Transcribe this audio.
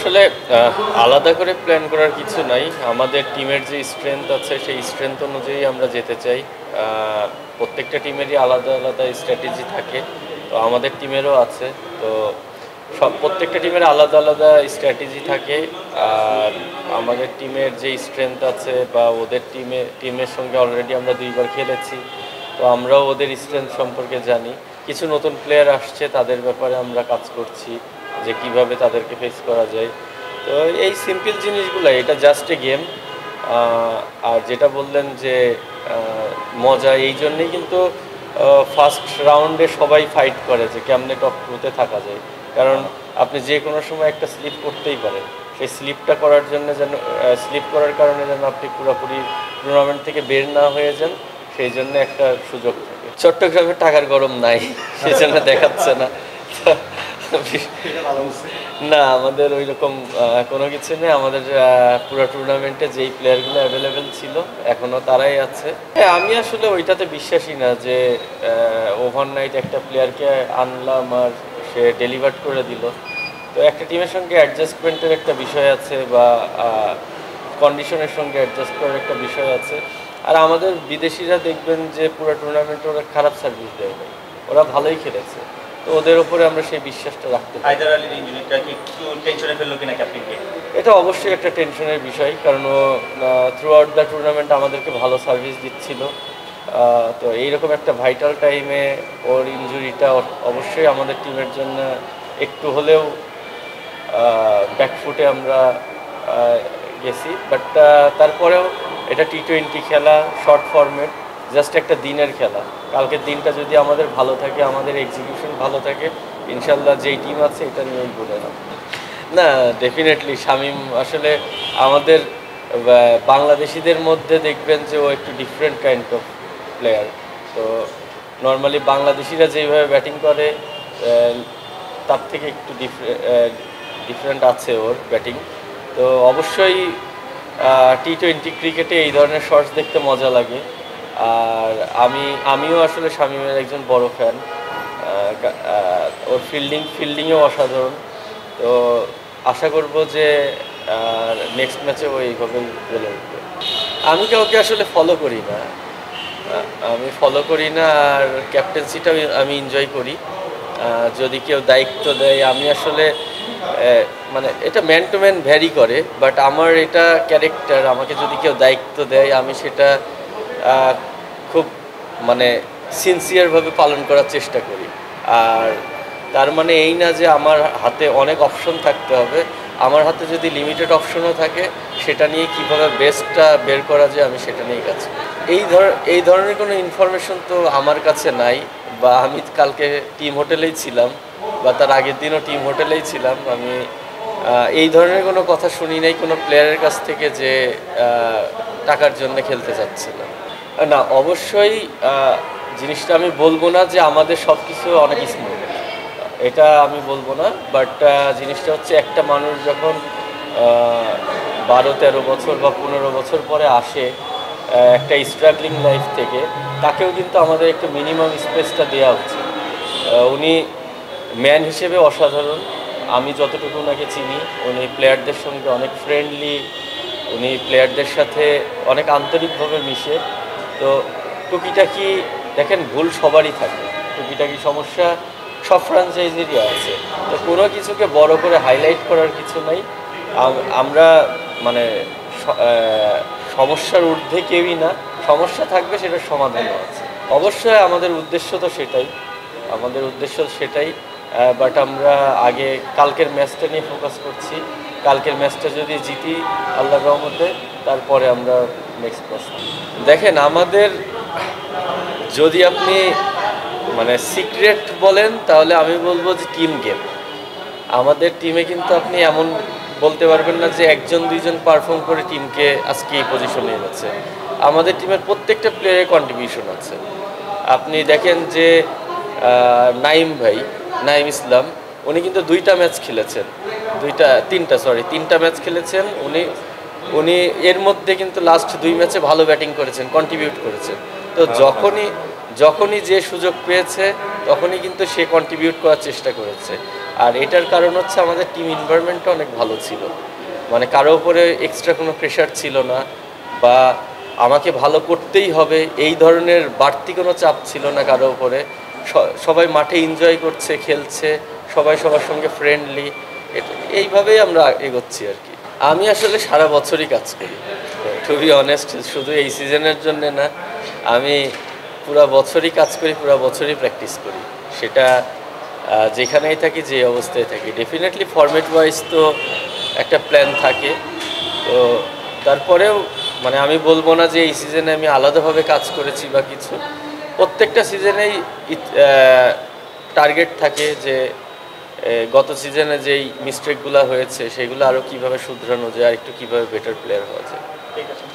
আসলে আলাদা করে প্ল্যান করার কিছু নাই। আমাদের টিমের যে স্ট্রেংথ আছে সেই স্ট্রেংথ অনুযায়ী আমরা যেতে চাই। প্রত্যেকটা টিমেরই আলাদা আলাদা স্ট্র্যাটেজি থাকে, তো আমাদের টিমেরও আছে। তো প্রত্যেকটা টিমের আলাদা আলাদা স্ট্র্যাটেজি থাকে। আর আমাদের টিমের যে স্ট্রেংথ আছে বা ওদের টিমের সঙ্গে অলরেডি আমরা 2বার খেলেছি, তো আমরাও ওদের স্ট্রেংথ সম্পর্কে জানি। কিছু নতুন প্লেয়ার আসছে, তাদের ব্যাপারে আমরা কাজ করছি যে কিভাবে তাদেরকে ফেস করা যায়। তো এই সিম্পল জিনিসগুলো, এটা জাস্ট এ গেম। আর যেটা বললেন যে মজা, এই জন্যেই কিন্তু ফার্স্ট রাউন্ডে সবাই ফাইট করে যে কেমনে টপ টুতে থাকা যায়। কারণ আপনি যে কোনো সময় একটা স্লিপ করতেই পারেন। সেই স্লিপটা করার জন্য যেন স্লিপ করার কারণে যেন আপনি পুরোপুরি টুর্নামেন্ট থেকে বের না হয়ে যান, সেই জন্য একটা সুযোগ থাকে। চট্টগ্রামে টাকার গরম নাই, সেই জন্য দেখাচ্ছে না। না, আমাদের ওই রকম কোনো কিছু নেই। আমাদের পুরো টুর্নামেন্টে যেই প্লেয়ারগুলো অ্যাভেলেবেল ছিল এখনও তারাই আছে। হ্যাঁ, আমি আসলে ওইটাতে বিশ্বাসী না যে ওভারনাইট একটা প্লেয়ারকে আনলাম আর সে ডেলিভার করে দিল। তো একটা টিমের সঙ্গে অ্যাডজাস্টমেন্টের একটা বিষয় আছে, বা কন্ডিশনের সঙ্গে অ্যাডজাস্ট করার একটা বিষয় আছে। আর আমাদের বিদেশিরা দেখবেন যে পুরো টুর্নামেন্টে ওরা খারাপ সার্ভিস দেয় নাই, ওরা ভালোই খেলেছে। তো ওদের উপরে আমরা সেই বিশ্বাসটা রাখতে পারি। হায়দার আলীর ইনজুরিটা কি একটু টেনশনে ফেললো কিনা ক্যাপ্টেনকে? এটা অবশ্যই একটা টেনশনের বিষয়, কারণ ও থ্রু আউট দ্য টুর্নামেন্ট আমাদেরকে ভালো সার্ভিস দিচ্ছিল। তো এইরকম একটা ভাইটাল টাইমে ওর ইনজুরিটা অবশ্যই আমাদের টিমের জন্য একটু হলেও ব্যাকফুটে আমরা গেছি। বাট তারপরেও এটা টি-20 খেলা, শর্ট ফরম্যাট, জাস্ট একটা দিনের খেলা। কালকের দিনটা যদি আমাদের ভালো থাকে, আমাদের এক্সিকিউশন ভালো থাকে, ইনশাল্লাহ যেই টিম আছে এটা নিয়েই বলে না। না, ডেফিনেটলি শামীম আসলে আমাদের বাংলাদেশিদের মধ্যে দেখবেন যে ও একটু ডিফারেন্ট কাইন্ড অফ প্লেয়ার। তো নর্মালি বাংলাদেশিরা যেইভাবে ব্যাটিং করে তার থেকে একটু ডিফারেন্ট আছে ওর ব্যাটিং। তো অবশ্যই টি-20 ক্রিকেটে এই ধরনের শটস দেখতে মজা লাগে। আর আমিও আসলে শামীমের একজন বড় ফ্যান। ওর ফিল্ডিংও অসাধারণ। তো আশা করব যে নেক্সট ম্যাচে ও এইভাবেই গেলে উঠবে। আমি কাউকে আসলে ফলো করি না। আমি ফলো করি না, আর ক্যাপ্টেন্সিটা আমি এনজয় করি। যদি কেউ দায়িত্ব দেয়, আমি আসলে মানে এটা ম্যান টু ম্যান ভ্যারি করে, বাট আমার এটা ক্যারেক্টার। আমাকে যদি কেউ দায়িত্ব দেয়, আমি সেটা খুব মানে সিনসিয়ারভাবে পালন করার চেষ্টা করি। আর তার মানে এই না যে আমার হাতে অনেক অপশন থাকতে হবে। আমার হাতে যদি লিমিটেড অপশনও থাকে, সেটা নিয়ে কীভাবে বেস্টটা বের করা যায় আমি সেটা নিয়েই কাজ করি। এই ধরনের কোনো ইনফরমেশন তো আমার কাছে নাই, বা আমি কালকে টিম হোটেলেই ছিলাম, বা তার আগের দিনও টিম হোটেলেই ছিলাম। আমি এই ধরনের কোনো কথা শুনি নাই কোনো প্লেয়ারের কাছ থেকে যে টাকার জন্য খেলতে চাচ্ছিলাম। না, অবশ্যই জিনিসটা আমি বলবো না যে আমাদের সব কিছু অনেক স্মুথ, এটা আমি বলবো না। বাট জিনিসটা হচ্ছে, একটা মানুষ যখন 12-13 বছর বা 15 বছর পরে আসে একটা স্ট্রাগলিং লাইফ থেকে, তাকেও কিন্তু আমাদের একটু মিনিমাম স্পেসটা দেওয়া উচিত। উনি ম্যান হিসেবে অসাধারণ। আমি যতটুকু ওনাকে চিনি, উনি প্লেয়ারদের সঙ্গে অনেক ফ্রেন্ডলি, উনি প্লেয়ারদের সাথে অনেক আন্তরিকভাবে মিশে। তো টুকিটাকি দেখেন, ভুল সবারই থাকে, টুকিটাকি সমস্যা সব ফ্র্যাঞ্চাইজিরই আছে। তো কোনো কিছুকে বড় করে হাইলাইট করার কিছু নাই। আমরা মানে সমস্যার ঊর্ধ্বে কেউই না। সমস্যা থাকবে, সেটার সমাধানও আছে। অবশ্যই আমাদের উদ্দেশ্য তো সেটাই, বাট আমরা আগে কালকের ম্যাচটা নিয়ে ফোকাস করছি। কালকের ম্যাচটা যদি জিতি আল্লাহর রহমতে, তারপরে আমরা নেক্সট ম্যাচ। দেখেন, আমাদের যদি আপনি মানে সিক্রেট বলেন, তাহলে আমি বলবো যে টিম গেম। আমাদের টিমে কিন্তু আপনি এমন বলতে পারবেন না যে একজন দুইজন পারফর্ম করে টিমকে আজকে এই পজিশনে এনেছে। আমাদের টিমের প্রত্যেকটা প্লেয়ারের কন্ট্রিবিউশন আছে। আপনি দেখেন যে নাইম ইসলাম, উনি কিন্তু 2টা ম্যাচ খেলেছেন, তিনটা ম্যাচ খেলেছেন উনি এর মধ্যে কিন্তু লাস্ট 2 ম্যাচে ভালো ব্যাটিং করেছেন, কন্ট্রিবিউট করেছেন। তো যখনই যে সুযোগ পেয়েছে তখনই কিন্তু সে কন্ট্রিবিউট করার চেষ্টা করেছে। আর এটার কারণ হচ্ছে আমাদের টিম এনভায়রনমেন্টটা অনেক ভালো ছিল, মানে কারো উপরে এক্সট্রা কোনো প্রেশার ছিল না, বা আমাকে ভালো করতেই হবে এই ধরনের বাড়তি কোনো চাপ ছিল না কারো উপরে। সবাই মাঠে এনজয় করছে, খেলছে, সবাই সবার সঙ্গে ফ্রেন্ডলি, এইভাবেই আমরা এগোচ্ছি আর কি। আমি আসলে সারা বছরই কাজ করি, টু বি অনেস্ট, শুধু এই সিজনের জন্য না, আমি পুরা বছরই কাজ করি, পুরা বছরই প্র্যাকটিস করি, সেটা যেখানেই থাকি, যে অবস্থায় থাকি। ডেফিনেটলি ফরম্যাট ওয়াইজ তো একটা প্ল্যান থাকে, তো তারপরেও মানে আমি বলবো না যে এই সিজনে আমি আলাদাভাবে কাজ করেছি বা কিছু। প্রত্যেকটা সিজনেই টার্গেট থাকে যে গত সিজনে যেই মিস্টেকগুলো হয়েছে সেগুলো আরও কীভাবে শুধরানো যায়, আর একটু কীভাবে বেটার প্লেয়ার হওয়া যায়। ঠিক আছে।